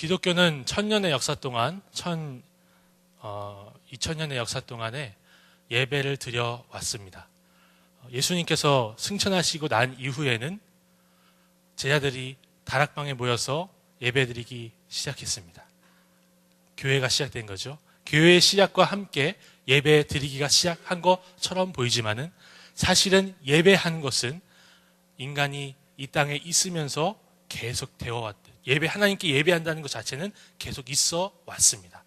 기독교는 1000년의 역사 동안 2000년의 역사 동안에 예배를 드려 왔습니다. 예수님께서 승천하시고 난 이후에는 제자들이 다락방에 모여서 예배드리기 시작했습니다. 교회가 시작된 거죠. 교회의 시작과 함께 예배 드리기가 시작한 것처럼 보이지만은 사실은 예배한 것은 인간이 이 땅에 있으면서 계속 되어 왔듯 하나님께 예배한다는 것 자체는 계속 있어 왔습니다.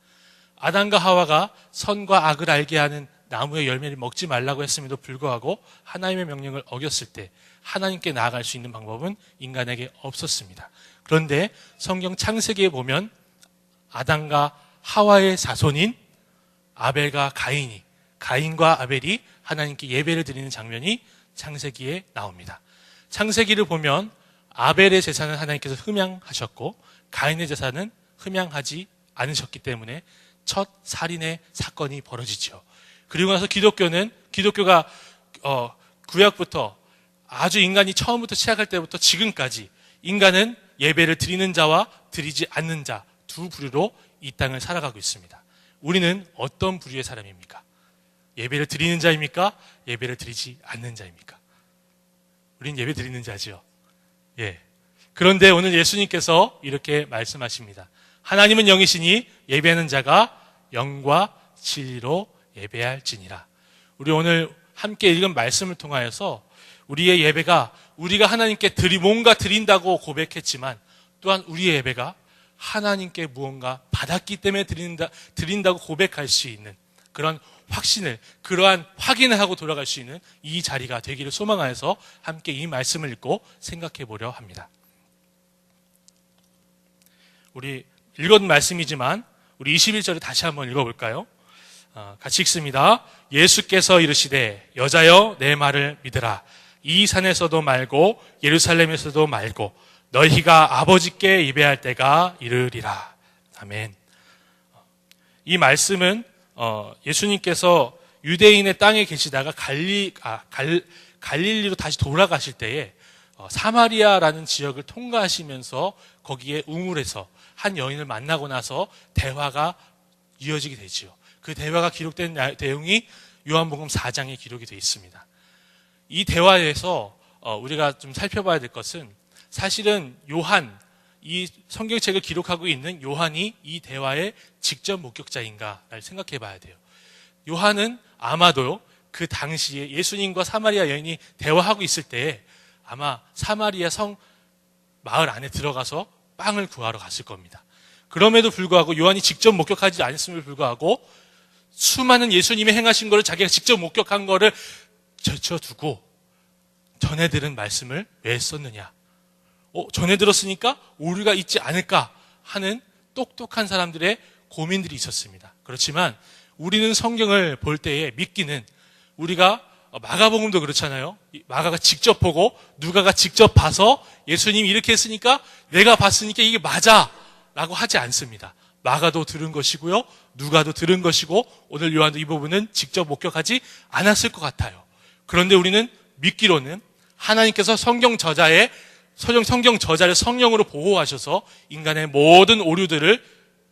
아담과 하와가 선과 악을 알게 하는 나무의 열매를 먹지 말라고 했음에도 불구하고 하나님의 명령을 어겼을 때 하나님께 나아갈 수 있는 방법은 인간에게 없었습니다. 그런데 성경 창세기에 보면 아담과 하와의 자손인 아벨과 가인과 아벨이 하나님께 예배를 드리는 장면이 창세기에 나옵니다. 창세기를 보면 아벨의 제사는 하나님께서 흠양하셨고 가인의 제사는 흠양하지 않으셨기 때문에 첫 살인의 사건이 벌어지죠. 그리고 나서 기독교가 구약부터 아주 인간이 처음부터 시작할 때부터 지금까지 인간은 예배를 드리는 자와 드리지 않는 자 두 부류로 이 땅을 살아가고 있습니다. 우리는 어떤 부류의 사람입니까? 예배를 드리는 자입니까? 예배를 드리지 않는 자입니까? 우린 예배 드리는 자죠. 예. 그런데 오늘 예수님께서 이렇게 말씀하십니다. 하나님은 영이시니 예배하는 자가 영과 진리로 예배할지니라. 우리 오늘 함께 읽은 말씀을 통하여서 우리의 예배가 우리가 하나님께 뭔가 드린다고 고백했지만 또한 우리의 예배가 하나님께 무언가 받았기 때문에 드린다고 고백할 수 있는 그런 그러한 확인을 하고 돌아갈 수 있는 이 자리가 되기를 소망하여서 함께 이 말씀을 읽고 생각해 보려 합니다. 우리 읽은 말씀이지만 우리 21절을 다시 한번 읽어볼까요? 같이 읽습니다. 예수께서 이르시되 여자여 내 말을 믿으라. 이 산에서도 말고 예루살렘에서도 말고 너희가 아버지께 예배할 때가 이르리라. 아멘. 이 말씀은 예수님께서 유대인의 땅에 계시다가 갈릴리로 다시 돌아가실 때에 사마리아라는 지역을 통과하시면서 거기에 우물에서 한 여인을 만나고 나서 대화가 이어지게 되지요. 그 대화가 기록된 내용이 요한복음 4장에 기록이 되어 있습니다. 이 대화에서 우리가 좀 살펴봐야 될 것은 사실은 이 성경책을 기록하고 있는 요한이 이 대화의 직접 목격자인가를 생각해 봐야 돼요. 요한은 아마도 그 당시에 예수님과 사마리아 여인이 대화하고 있을 때에 아마 사마리아 성 마을 안에 들어가서 빵을 구하러 갔을 겁니다. 그럼에도 불구하고 요한이 직접 목격하지 않았음에도 불구하고 수많은 예수님이 행하신 것을 자기가 직접 목격한 것을 제쳐두고 전해 들은 말씀을 왜 썼느냐? 전해 들었으니까 오류가 있지 않을까 하는 똑똑한 사람들의 고민들이 있었습니다. 그렇지만 우리는 성경을 볼 때에 믿기는 우리가 마가복음도 그렇잖아요. 마가가 직접 보고 누가가 직접 봐서 예수님이 이렇게 했으니까 내가 봤으니까 이게 맞아 라고 하지 않습니다. 마가도 들은 것이고요. 누가도 들은 것이고 오늘 요한도 이 부분은 직접 목격하지 않았을 것 같아요. 그런데 우리는 믿기로는 하나님께서 성경 저자를 성령으로 보호하셔서 인간의 모든 오류들을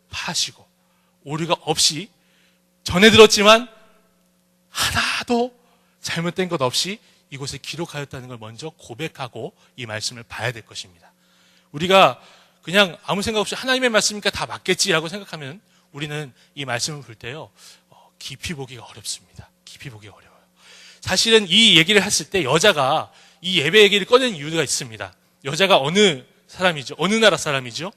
파시고 오류가 없이 전해 들었지만 하나도 잘못된 것 없이 이곳에 기록하였다는 걸 먼저 고백하고 이 말씀을 봐야 될 것입니다. 우리가 그냥 아무 생각 없이 하나님의 말씀이니까 다 맞겠지라고 생각하면 우리는 이 말씀을 볼 때요 깊이 보기가 어렵습니다. 깊이 보기가 어려워요. 사실은 이 얘기를 했을 때 여자가 이 예배 얘기를 꺼낸 이유가 있습니다. 여자가 어느 사람이죠? 어느 나라 사람이죠?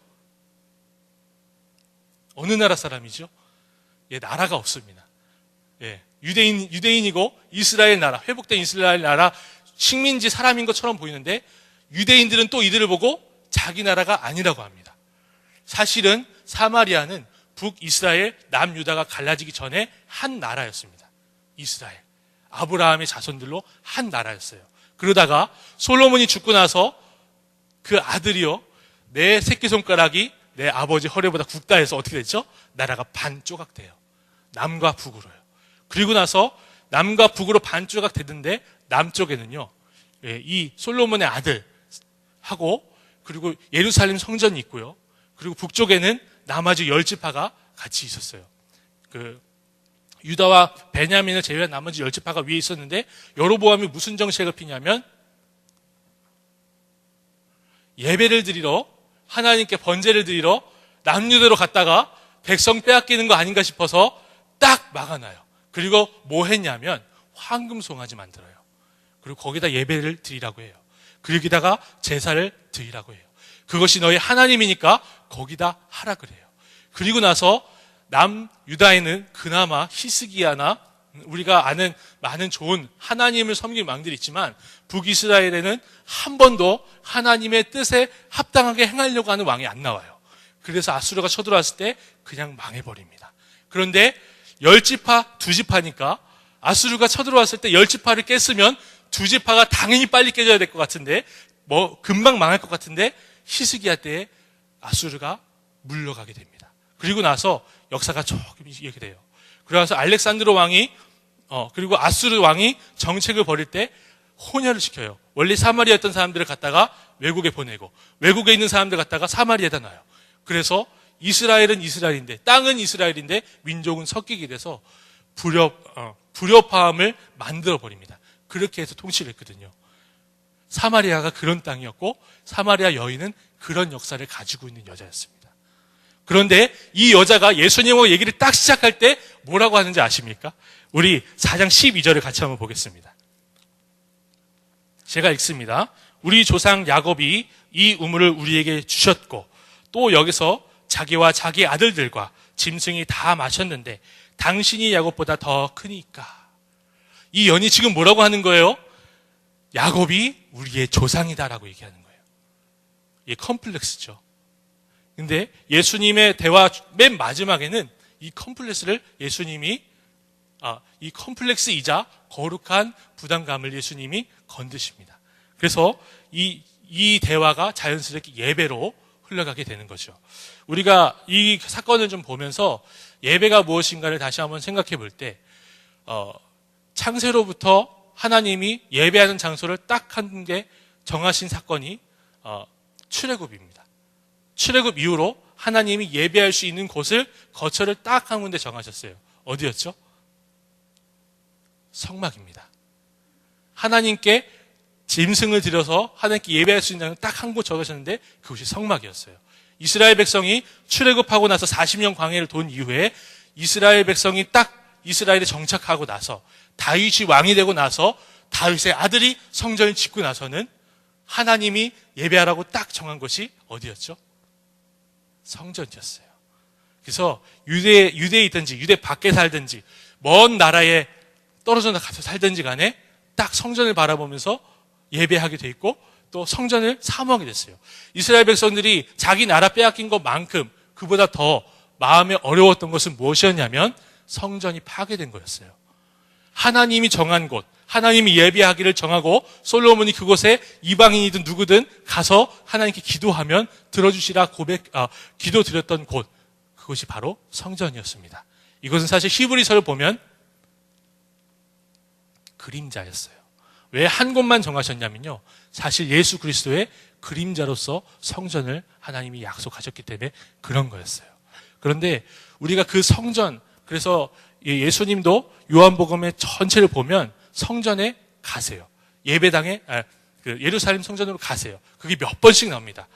어느 나라 사람이죠? 나라가 없습니다. 유대인이고 이스라엘 나라, 회복된 이스라엘 나라 식민지 사람인 것처럼 보이는데 유대인들은 또 이들을 보고 자기 나라가 아니라고 합니다. 사실은 사마리아는 북이스라엘, 남유다가 갈라지기 전에 한 나라였습니다. 이스라엘. 아브라함의 자손들로 한 나라였어요. 그러다가 솔로몬이 죽고 나서 그 아들이요, 내 새끼손가락이 내 아버지 허리보다 굵다 해서 어떻게 됐죠? 나라가 반조각 돼요. 남과 북으로요. 그리고 나서 남과 북으로 반조각 되는데 남쪽에는요, 이 솔로몬의 아들하고 그리고 예루살렘 성전이 있고요. 그리고 북쪽에는 나머지 10지파가 같이 있었어요. 유다와 베냐민을 제외한 나머지 10지파가 위에 있었는데 여로보암이 무슨 정책을 피냐면 예배를 드리러 하나님께 번제를 드리러 남유대로 갔다가 백성 빼앗기는 거 아닌가 싶어서 딱 막아놔요. 그리고 뭐 했냐면 황금 송아지 만들어요. 그리고 거기다 예배를 드리라고 해요. 거기다가 제사를 드리라고 해요. 그것이 너희 하나님이니까 거기다 하라 그래요. 그리고 나서 남유다에는 그나마 히스기야나 우리가 아는 많은 좋은 하나님을 섬긴 왕들이 있지만 북이스라엘에는 한 번도 하나님의 뜻에 합당하게 행하려고 하는 왕이 안 나와요. 그래서 아수르가 쳐들어왔을 때 그냥 망해버립니다. 그런데 10지파, 2지파니까 아수르가 쳐들어왔을 때 10지파를 깼으면 2지파가 당연히 빨리 깨져야 될 것 같은데 금방 망할 것 같은데 히스기야 때에 아수르가 물러가게 됩니다. 그리고 나서 역사가 조금 이렇게 돼요. 그래서 알렉산드로 왕이 그리고 아수르 왕이 정책을 벌일 때 혼혈을 시켜요. 원래 사마리아였던 사람들을 갖다가 외국에 보내고 외국에 있는 사람들 갖다가 사마리아에다 놔요. 그래서 이스라엘은 이스라엘인데 땅은 이스라엘인데 민족은 섞이게 돼서 불협화음을 만들어 버립니다. 그렇게 해서 통치를 했거든요. 사마리아가 그런 땅이었고 사마리아 여인은 그런 역사를 가지고 있는 여자였습니다. 그런데 이 여자가 예수님하고 얘기를 딱 시작할 때 뭐라고 하는지 아십니까? 우리 4장 12절을 같이 한번 보겠습니다. 제가 읽습니다. 우리 조상 야곱이 이 우물을 우리에게 주셨고 또 여기서 자기와 자기 아들들과 짐승이 다 마셨는데 당신이 야곱보다 더 크니까. 이 연이 지금 뭐라고 하는 거예요? 야곱이 우리의 조상이다라고 얘기하는 거예요. 이게 컴플렉스죠. 근데 예수님의 대화 맨 마지막에는 이 컴플렉스를 예수님이 이 컴플렉스이자 거룩한 부담감을 예수님이 건드십니다. 그래서 이 대화가 자연스럽게 예배로 흘러가게 되는 거죠. 우리가 이 사건을 좀 보면서 예배가 무엇인가를 다시 한번 생각해 볼 때 창세로부터 하나님이 예배하는 장소를 딱 한 개 정하신 사건이 출애굽입니다. 출애굽 이후로 하나님이 예배할 수 있는 곳을 거처를 딱 한 군데 정하셨어요. 어디였죠? 성막입니다. 하나님께 짐승을 들여서 하나님께 예배할 수 있는 딱 한 곳 정하셨는데 그곳이 성막이었어요. 이스라엘 백성이 출애굽하고 나서 40년 광야를 돈 이후에 이스라엘 백성이 딱 이스라엘에 정착하고 나서 다윗이 왕이 되고 나서 다윗의 아들이 성전을 짓고 나서는 하나님이 예배하라고 딱 정한 곳이 어디였죠? 성전이었어요. 그래서 유대에 있든지 유대 밖에 살든지 먼 나라에 떨어져 가서 살든지 간에 딱 성전을 바라보면서 예배하게 돼 있고 또 성전을 사모하게 됐어요. 이스라엘 백성들이 자기 나라 빼앗긴 것만큼 그보다 더 마음에 어려웠던 것은 무엇이었냐면 성전이 파괴된 거였어요. 하나님이 정한 곳, 하나님이 예배하기를 정하고 솔로몬이 그곳에 이방인이든 누구든 가서 하나님께 기도하면 들어주시라 기도 드렸던 곳, 그것이 바로 성전이었습니다. 이것은 사실 히브리서를 보면 그림자였어요. 왜 한 곳만 정하셨냐면요, 사실 예수 그리스도의 그림자로서 성전을 하나님이 약속하셨기 때문에 그런 거였어요. 그런데 우리가 그 성전, 그래서 예수님도 요한복음의 전체를 보면 성전에 가세요. 예배당에 예루살렘 성전으로 가세요. 그게 몇 번씩 나옵니다.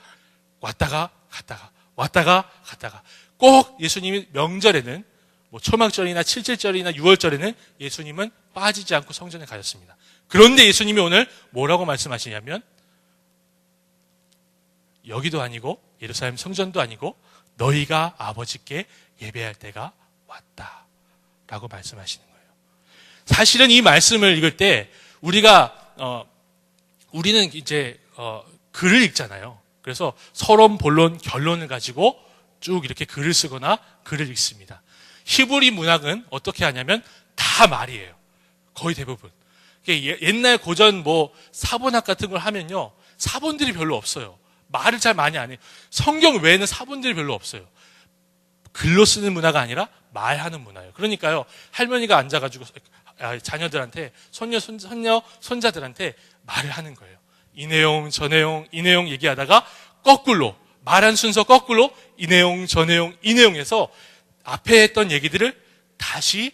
왔다가 갔다가 왔다가 갔다가. 꼭 예수님이 명절에는 초막절이나 칠칠절이나 유월절에는 예수님은 빠지지 않고 성전에 가셨습니다. 그런데 예수님이 오늘 뭐라고 말씀하시냐면 여기도 아니고 예루살렘 성전도 아니고 너희가 아버지께 예배할 때가 왔다 라고 말씀하시는 거예요. 사실은 이 말씀을 읽을 때 우리는 이제 글을 읽잖아요. 그래서 서론, 본론, 결론을 가지고 쭉 이렇게 글을 쓰거나 글을 읽습니다. 히브리 문학은 어떻게 하냐면 다 말이에요. 거의 대부분. 옛날 고전 사본학 같은 걸 하면요, 사본들이 별로 없어요. 말을 잘 많이 안 해요. 성경 외에는 사본들이 별로 없어요. 글로 쓰는 문화가 아니라 말하는 문화예요. 그러니까요, 할머니가 앉아가지고 자녀들한테 손자들한테 말을 하는 거예요. 이 내용 저 내용 이 내용 얘기하다가 거꾸로 말한 순서 거꾸로 이 내용, 저 내용, 이 내용에서 앞에 했던 얘기들을 다시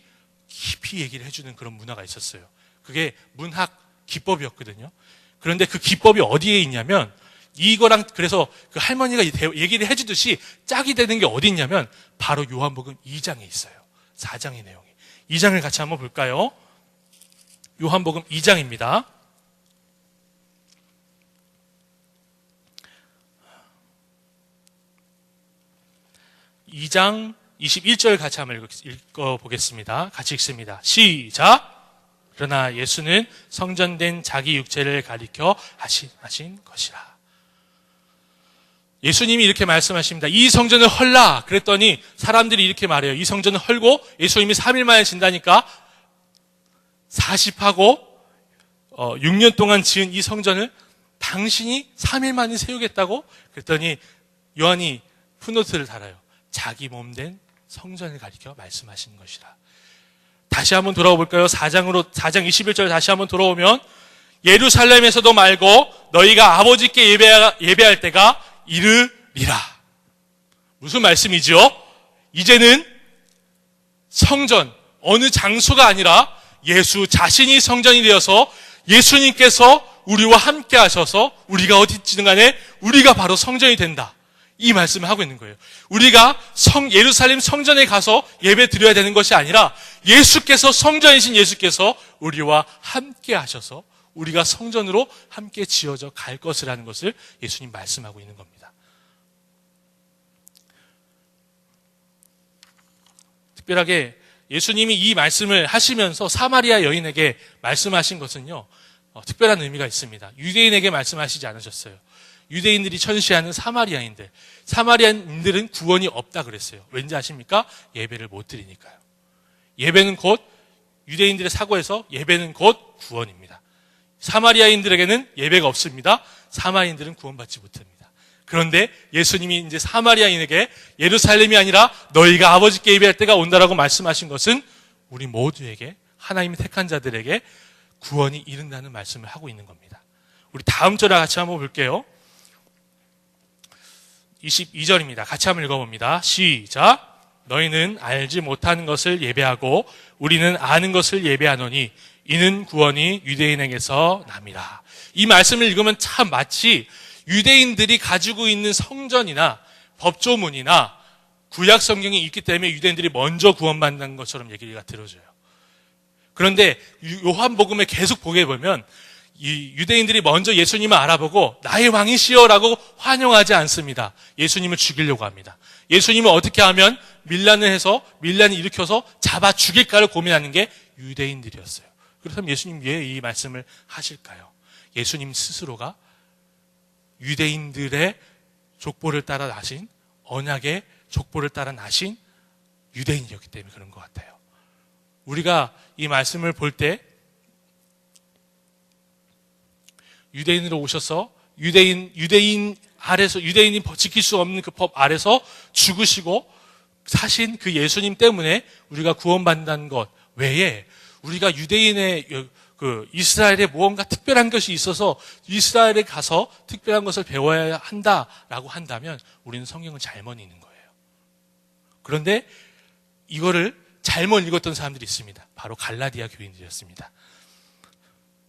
깊이 얘기를 해주는 그런 문화가 있었어요. 그게 문학 기법이었거든요. 그런데 그 기법이 어디에 있냐면 이거랑 그래서 그 할머니가 얘기를 해주듯이 짝이 되는 게 어디 있냐면 바로 요한복음 2장에 있어요. 4장의 내용이. 2장을 같이 한번 볼까요? 요한복음 2장입니다. 이 장 21절 같이 한번 읽어보겠습니다. 같이 읽습니다. 시작! 그러나 예수는 성전된 자기 육체를 가리켜 하신 것이라. 예수님이 이렇게 말씀하십니다. 이 성전을 헐라! 그랬더니 사람들이 이렇게 말해요. 이 성전을 헐고 예수님이 3일 만에 진다니까 40하고 6년 동안 지은 이 성전을 당신이 3일 만에 세우겠다고? 그랬더니 요한이 풋노트를 달아요. 자기 몸 된 성전을 가리켜 말씀하신 것이라. 다시 한번 돌아와 볼까요? 4장 21절 다시 한번 돌아오면 예루살렘에서도 말고 너희가 아버지께 예배할 때가 이르리라. 무슨 말씀이죠? 이제는 성전, 어느 장소가 아니라 예수 자신이 성전이 되어서 예수님께서 우리와 함께 하셔서 우리가 어디 있든 간에 우리가 바로 성전이 된다. 이 말씀을 하고 있는 거예요. 우리가 예루살렘 성전에 가서 예배 드려야 되는 것이 아니라 예수께서 성전이신 예수께서 우리와 함께 하셔서 우리가 성전으로 함께 지어져 갈 것이라는 것을 예수님 말씀하고 있는 겁니다. 특별하게 예수님이 이 말씀을 하시면서 사마리아 여인에게 말씀하신 것은요, 특별한 의미가 있습니다. 유대인에게 말씀하시지 않으셨어요. 유대인들이 천시하는 사마리아인들은 구원이 없다 그랬어요. 왠지 아십니까? 예배를 못 드리니까요. 예배는 곧 유대인들의 사고에서 예배는 곧 구원입니다. 사마리아인들에게는 예배가 없습니다. 사마리아인들은 구원받지 못합니다. 그런데 예수님이 이제 사마리아인에게 예루살렘이 아니라 너희가 아버지께 예배할 때가 온다라고 말씀하신 것은 우리 모두에게, 하나님이 택한 자들에게 구원이 이른다는 말씀을 하고 있는 겁니다. 우리 다음 절을 같이 한번 볼게요. 22절입니다. 같이 한번 읽어봅니다. 시작! 너희는 알지 못하는 것을 예배하고 우리는 아는 것을 예배하노니 이는 구원이 유대인에게서 남이라. 이 말씀을 읽으면 참 마치 유대인들이 가지고 있는 성전이나 법조문이나 구약 성경이 있기 때문에 유대인들이 먼저 구원받는 것처럼 얘기가 들어져요. 그런데 요한복음에 계속 보게 보면 이 유대인들이 먼저 예수님을 알아보고 나의 왕이시여라고 환영하지 않습니다. 예수님을 죽이려고 합니다. 예수님을 어떻게 하면 밀란을 일으켜서 잡아 죽일까를 고민하는 게 유대인들이었어요. 그렇다면 예수님 왜 이 말씀을 하실까요? 예수님 스스로가 유대인들의 족보를 따라 나신, 언약의 족보를 따라 나신 유대인이었기 때문에 그런 것 같아요. 우리가 이 말씀을 볼 때 유대인으로 오셔서 유대인이 지킬 수 없는 그 법 아래서 죽으시고 사신 그 예수님 때문에 우리가 구원받는다는 것 외에 우리가 유대인의 이스라엘에 무언가 특별한 것이 있어서 이스라엘에 가서 특별한 것을 배워야 한다라고 한다면 우리는 성경을 잘못 읽는 거예요. 그런데 이거를 잘못 읽었던 사람들이 있습니다. 바로 갈라디아 교인들이었습니다.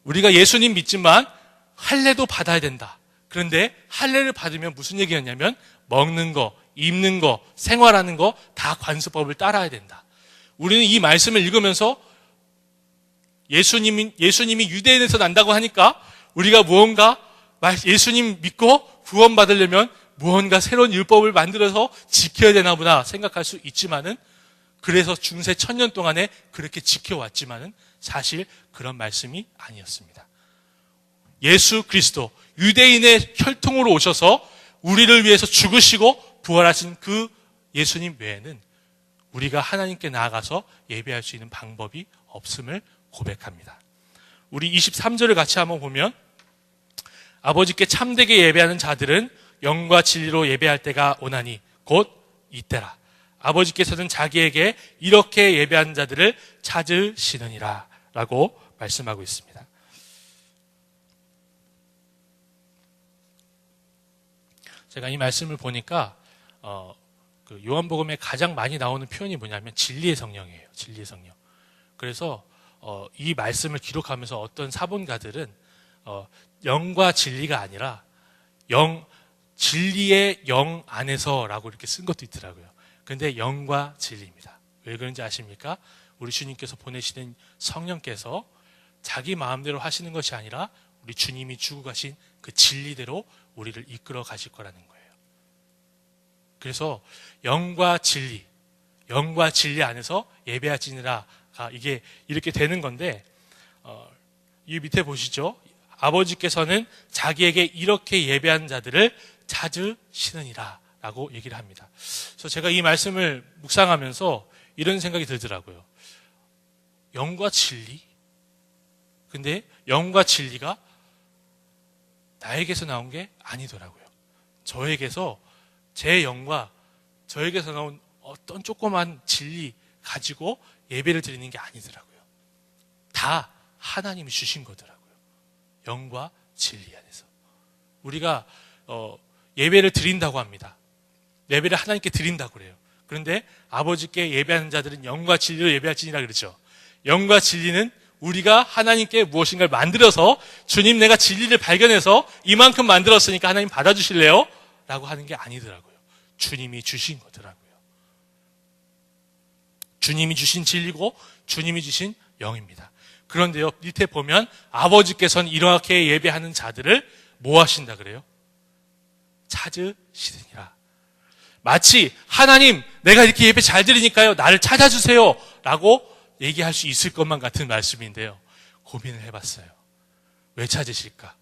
우리가 예수님 믿지만 할례도 받아야 된다. 그런데 할례를 받으면 무슨 얘기였냐면 먹는 거, 입는 거, 생활하는 거 다 관습법을 따라야 된다. 우리는 이 말씀을 읽으면서 예수님이 유대인에서 난다고 하니까 우리가 무언가 예수님 믿고 구원받으려면 무언가 새로운 율법을 만들어서 지켜야 되나 보다 생각할 수 있지만은 그래서 중세 1000년 동안에 그렇게 지켜왔지만은 사실 그런 말씀이 아니었습니다. 예수 그리스도 유대인의 혈통으로 오셔서 우리를 위해서 죽으시고 부활하신 그 예수님 외에는 우리가 하나님께 나아가서 예배할 수 있는 방법이 없음을 고백합니다. 우리 23절을 같이 한번 보면 아버지께 참되게 예배하는 자들은 영과 진리로 예배할 때가 오나니 곧 이때라. 아버지께서는 자기에게 이렇게 예배하는 자들을 찾으시느니라 라고 말씀하고 있습니다. 제가 이 말씀을 보니까 그 요한복음에 가장 많이 나오는 표현이 뭐냐면 진리의 성령이에요. 진리의 성령. 그래서 이 말씀을 기록하면서 어떤 사본가들은 영과 진리가 아니라 진리의 영 안에서라고 이렇게 쓴 것도 있더라고요. 근데 영과 진리입니다. 왜 그런지 아십니까? 우리 주님께서 보내시는 성령께서 자기 마음대로 하시는 것이 아니라 우리 주님이 주고 가신 그 진리대로 우리를 이끌어 가실 거라는 거예요. 그래서 영과 진리 안에서 예배하지니라가 이게 이렇게 되는 건데, 이 밑에 보시죠. 아버지께서는 자기에게 이렇게 예배하는 자들을 찾으시느니라 라고 얘기를 합니다. 그래서 제가 이 말씀을 묵상하면서 이런 생각이 들더라고요. 영과 진리? 근데 영과 진리가 나에게서 나온 게 아니더라고요. 제 영과 저에게서 나온 어떤 조그만 진리 가지고 예배를 드리는 게 아니더라고요. 다 하나님이 주신 거더라고요. 영과 진리 안에서. 우리가 예배를 드린다고 합니다. 예배를 하나님께 드린다고 그래요. 그런데 아버지께 예배하는 자들은 영과 진리로 예배할지니라 그러죠. 영과 진리는 우리가 하나님께 무엇인가를 만들어서 주님 내가 진리를 발견해서 이만큼 만들었으니까 하나님 받아주실래요? 라고 하는 게 아니더라고요. 주님이 주신 거더라고요. 주님이 주신 진리고 주님이 주신 영입니다. 그런데요, 밑에 보면 아버지께서는 이렇게 예배하는 자들을 뭐 하신다 그래요? 찾으시느니라. 마치 하나님 내가 이렇게 예배 잘 드리니까요 나를 찾아주세요 라고 얘기할 수 있을 것만 같은 말씀인데요, 고민을 해봤어요. 왜 찾으실까?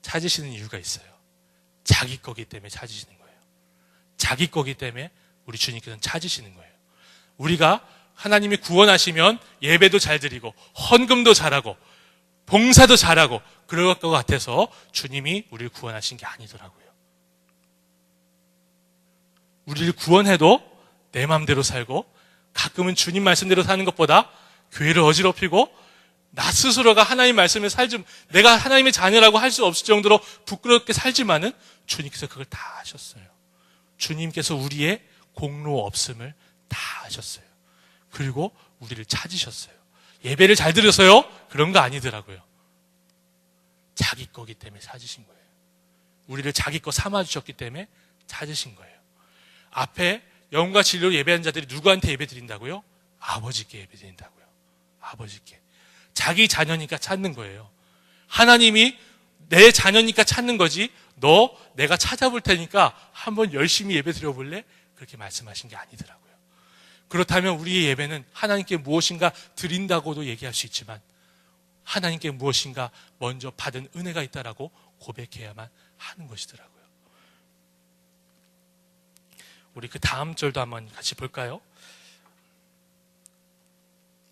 찾으시는 이유가 있어요. 자기 거기 때문에 찾으시는 거예요. 자기 거기 때문에 우리 주님께서는 찾으시는 거예요. 우리가 하나님이 구원하시면 예배도 잘 드리고 헌금도 잘하고 봉사도 잘하고 그럴 것 같아서 주님이 우리를 구원하신 게 아니더라고요. 우리를 구원해도 내 마음대로 살고 가끔은 주님 말씀대로 사는 것보다 교회를 어지럽히고 나 스스로가 하나님 말씀을 내가 하나님의 자녀라고 할 수 없을 정도로 부끄럽게 살지만은 주님께서 그걸 다 하셨어요. 주님께서 우리의 공로 없음을 다 하셨어요. 그리고 우리를 찾으셨어요. 예배를 잘 드려서요? 그런 거 아니더라고요. 자기 거기 때문에 찾으신 거예요. 우리를 자기 거 삼아주셨기 때문에 찾으신 거예요. 앞에 영과 진리로 예배하는 자들이 누구한테 예배 드린다고요? 아버지께 예배 드린다고요. 아버지께. 자기 자녀니까 찾는 거예요. 하나님이 내 자녀니까 찾는 거지, 내가 찾아볼 테니까 한번 열심히 예배 드려볼래? 그렇게 말씀하신 게 아니더라고요. 그렇다면 우리의 예배는 하나님께 무엇인가 드린다고도 얘기할 수 있지만 하나님께 무엇인가 먼저 받은 은혜가 있다라고 고백해야만 하는 것이더라고요. 우리 그 다음 절도 한번 같이 볼까요?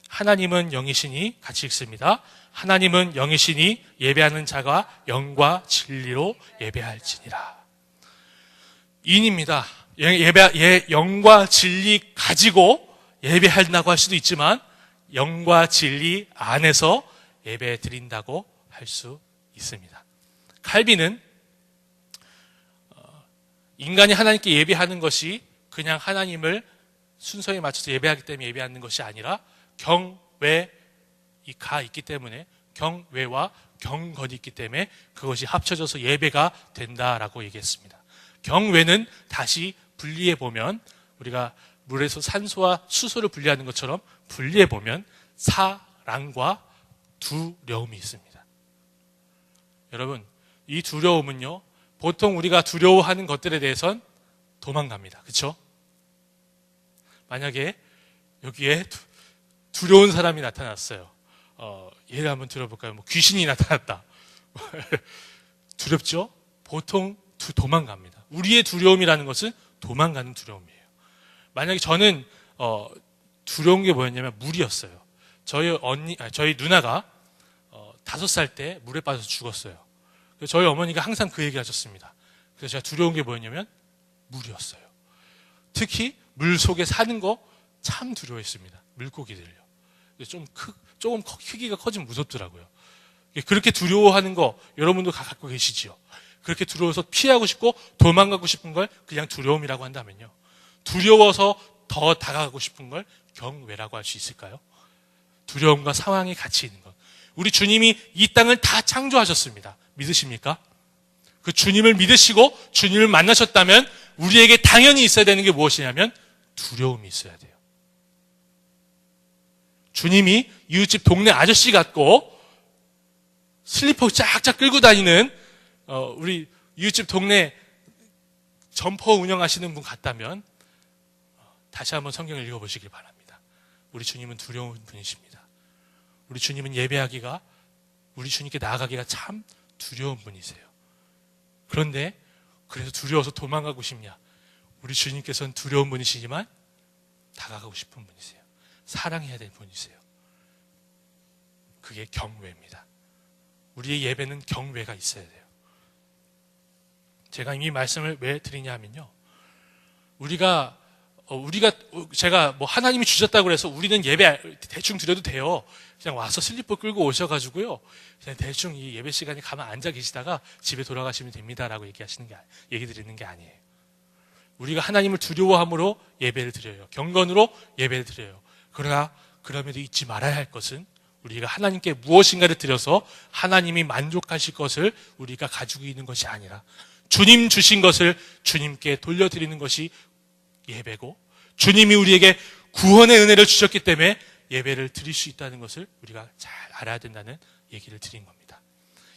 하나님은 영이시니, 같이 읽습니다. 하나님은 영이시니 예배하는 자가 영과 진리로 예배할지니라. 인입니다. 영과 진리 가지고 예배한다고 할 수도 있지만 영과 진리 안에서 예배 드린다고 할 수 있습니다. 칼빈은 인간이 하나님께 예배하는 것이 그냥 하나님을 순서에 맞춰서 예배하기 때문에 예배하는 것이 아니라 경외가 있기 때문에, 경외와 경건이 있기 때문에 그것이 합쳐져서 예배가 된다라고 얘기했습니다. 경외는 다시 분리해 보면 우리가 물에서 산소와 수소를 분리하는 것처럼 분리해 보면 사랑과 두려움이 있습니다. 여러분, 이 두려움은요, 보통 우리가 두려워하는 것들에 대해선 도망갑니다. 그렇죠? 만약에 여기에 두려운 사람이 나타났어요. 예를 한번 들어볼까요? 귀신이 나타났다. 두렵죠? 보통 도망갑니다. 우리의 두려움이라는 것은 도망가는 두려움이에요. 만약에 저는 두려운 게 뭐였냐면 물이었어요. 저희 누나가 5살 때 물에 빠져서 죽었어요. 그래서 저희 어머니가 항상 그 얘기 하셨습니다. 그래서 제가 두려운 게 뭐였냐면 물이었어요. 특히 물 속에 사는 거 참 두려워했습니다. 물고기들요. 조금 크기가 커지면 무섭더라고요. 그렇게 두려워하는 거 여러분도 갖고 계시지요? 그렇게 두려워서 피하고 싶고 도망가고 싶은 걸 그냥 두려움이라고 한다면요, 두려워서 더 다가가고 싶은 걸 경외라고 할 수 있을까요? 두려움과 상황이 같이 있는 것. 우리 주님이 이 땅을 다 창조하셨습니다. 믿으십니까? 그 주님을 믿으시고 주님을 만나셨다면 우리에게 당연히 있어야 되는 게 무엇이냐면 두려움이 있어야 돼요. 주님이 이웃집 동네 아저씨 같고 슬리퍼 쫙쫙 끌고 다니는 우리 이웃집 동네 점퍼 운영하시는 분 같다면 다시 한번 성경을 읽어보시길 바랍니다. 우리 주님은 두려운 분이십니다. 우리 주님은 예배하기가, 우리 주님께 나아가기가 참 두려운 분이세요. 그런데 그래서 두려워서 도망가고 싶냐? 우리 주님께서는 두려운 분이시지만 다가가고 싶은 분이세요. 사랑해야 될 분이세요. 그게 경외입니다. 우리의 예배는 경외가 있어야 돼요. 제가 이 말씀을 왜 드리냐 하면요, 제가 뭐 하나님이 주셨다고 해서 우리는 예배 대충 드려도 돼요. 그냥 와서 슬리퍼 끌고 오셔가지고요, 그냥 대충 이 예배 시간에 가만 앉아 계시다가 집에 돌아가시면 됩니다라고 얘기 드리는 게 아니에요. 우리가 하나님을 두려워함으로 예배를 드려요. 경건으로 예배를 드려요. 그러나 그럼에도 잊지 말아야 할 것은 우리가 하나님께 무엇인가를 드려서 하나님이 만족하실 것을 우리가 가지고 있는 것이 아니라 주님 주신 것을 주님께 돌려드리는 것이 예배고, 주님이 우리에게 구원의 은혜를 주셨기 때문에 예배를 드릴 수 있다는 것을 우리가 잘 알아야 된다는 얘기를 드린 겁니다.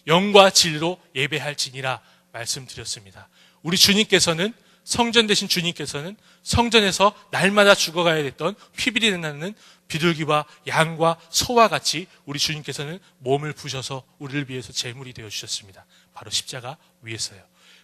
영과 진리로 예배할지니라 말씀드렸습니다. 우리 주님께서는, 성전 되신 주님께서는 성전에서 날마다 죽어가야 됐던 피비리 나는 비둘기와 양과 소와 같이 우리 주님께서는 몸을 부셔서 우리를 위해서 제물이 되어 주셨습니다. 바로 십자가 위에서요.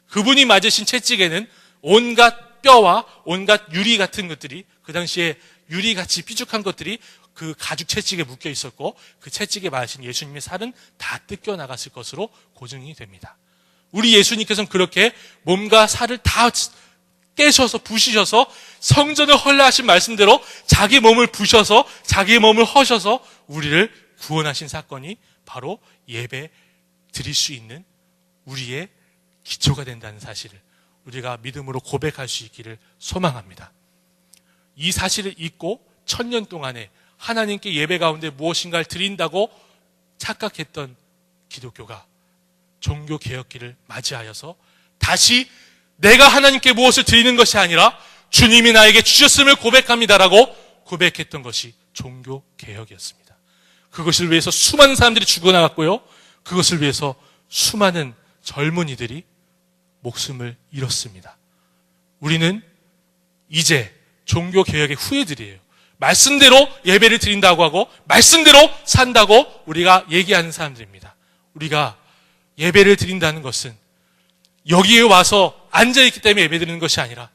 그분이 맞으신 채찍에는 온갖 뼈와 온갖 유리 같은 것들이, 그 당시에 유리같이 삐죽한 것들이 그 가죽 채찍에 묶여 있었고, 그 채찍에 맞으신 예수님의 살은 다 뜯겨 나갔을 것으로 고증이 됩니다. 우리 예수님께서는 그렇게 몸과 살을 다 깨셔서 부시셔서 성전을 헐라하신 말씀대로 자기 몸을 부셔서 자기 몸을 허셔서 우리를 구원하신 사건이 바로 예배 드릴 수 있는 우리의 기초가 된다는 사실을 우리가 믿음으로 고백할 수 있기를 소망합니다. 이 사실을 잊고 1000년 동안에 하나님께 예배 가운데 무엇인가를 드린다고 착각했던 기독교가 종교개혁기를 맞이하여서 다시 내가 하나님께 무엇을 드리는 것이 아니라 주님이 나에게 주셨음을 고백합니다라고 고백했던 것이 종교개혁이었습니다. 그것을 위해서 수많은 사람들이 죽어나갔고요, 그것을 위해서 수많은 젊은이들이 목숨을 잃었습니다. 우리는 이제 종교개혁의 후예들이에요. 말씀대로 예배를 드린다고 하고 말씀대로 산다고 우리가 얘기하는 사람들입니다. 우리가 예배를 드린다는 것은 여기에 와서 앉아있기 때문에 예배 드리는 것이 아니라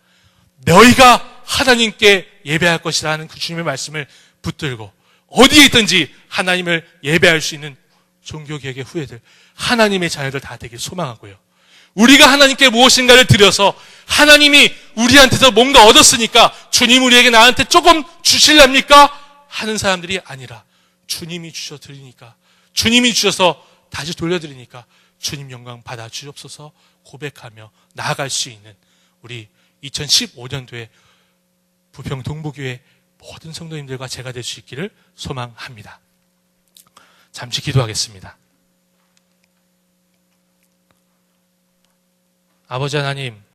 너희가 하나님께 예배할 것이라는 그 주님의 말씀을 붙들고 어디에 있든지 하나님을 예배할 수 있는 종교개혁의 후예들, 하나님의 자녀들 다 되길 소망하고요, 우리가 하나님께 무엇인가를 드려서 하나님이 우리한테서 뭔가 얻었으니까 주님 우리에게 나한테 조금 주실랍니까? 하는 사람들이 아니라 주님이 주셔 드리니까, 주님이 주셔서 다시 돌려드리니까 주님 영광 받아 주옵소서 고백하며 나아갈 수 있는 우리 2015년도에 부평 동부교회 모든 성도님들과 제가 될 수 있기를 소망합니다. 잠시 기도하겠습니다. 아버지 하나님,